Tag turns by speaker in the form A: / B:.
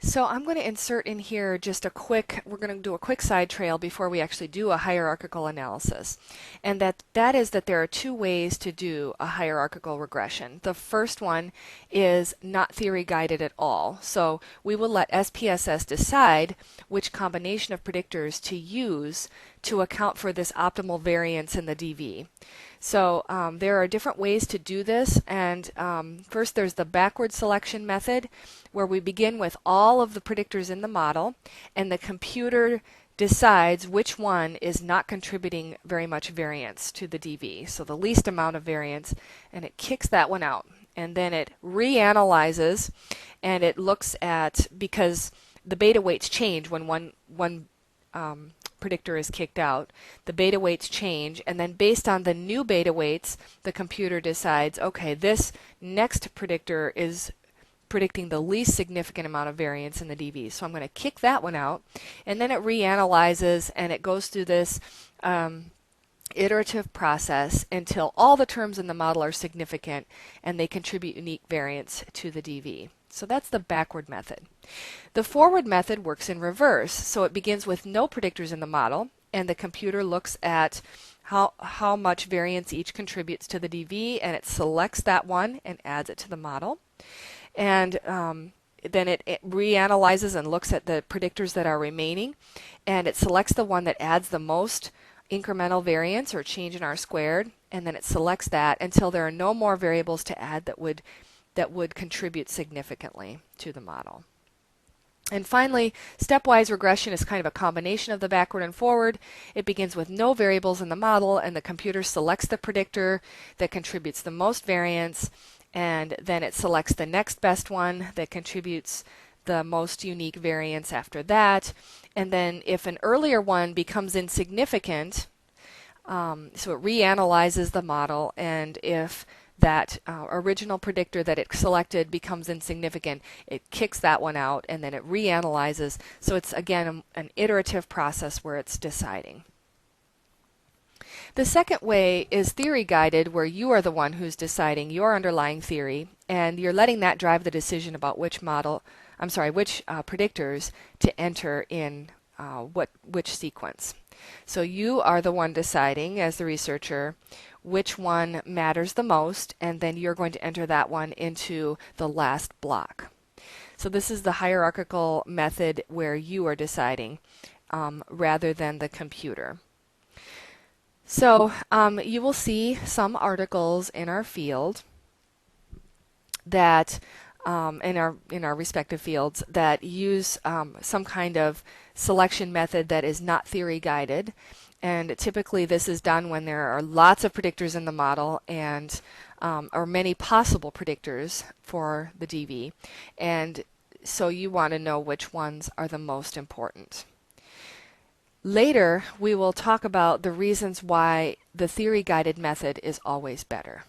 A: So I'm going to insert in here just we're going to do a quick side trail before we actually do a hierarchical analysis. And that is that there are two ways to do a hierarchical regression. The first one is not theory guided at all. So we will let SPSS decide which combination of predictors to use to account for this optimal variance in the DV. So there are different ways to do this, and first there's the backward selection method, where we begin with all of the predictors in the model, and the computer decides which one is not contributing very much variance to the DV, so the least amount of variance, and it kicks that one out. And then it reanalyzes, and it looks at, because the beta weights change when one predictor is kicked out, the beta weights change, and then based on the new beta weights, the computer decides, okay, this next predictor is predicting the least significant amount of variance in the DV. So I'm going to kick that one out, and then it reanalyzes, and it goes through this iterative process until all the terms in the model are significant and they contribute unique variance to the DV. So that's the backward method. The forward method works in reverse. So it begins with no predictors in the model, and the computer looks at how much variance each contributes to the DV, and it selects that one and adds it to the model. And then it reanalyzes and looks at the predictors that are remaining, and it selects the one that adds the most incremental variance or change in R squared, and then it selects that until there are no more variables to add that would contribute significantly to the model. And finally, stepwise regression is kind of a combination of the backward and forward. It begins with no variables in the model, and the computer selects the predictor that contributes the most variance, and then it selects the next best one that contributes the most unique variance after that. And then if an earlier one becomes insignificant, so it reanalyzes the model, and if that original predictor that it selected becomes insignificant, it kicks that one out, and then it reanalyzes. So it's again an iterative process where it's deciding. The second way is theory guided, where you are the one who's deciding your underlying theory, and you're letting that drive the decision about which predictors to enter in which sequence. So you are the one deciding, as the researcher, which one matters the most, and then you're going to enter that one into the last block. So this is the hierarchical method where you are deciding rather than the computer. So you will see some articles in our field that in our respective fields that use some kind of selection method that is not theory guided, and typically this is done when there are lots of predictors in the model and or many possible predictors for the DV, and so you want to know which ones are the most important. Later we will talk about the reasons why the theory guided method is always better.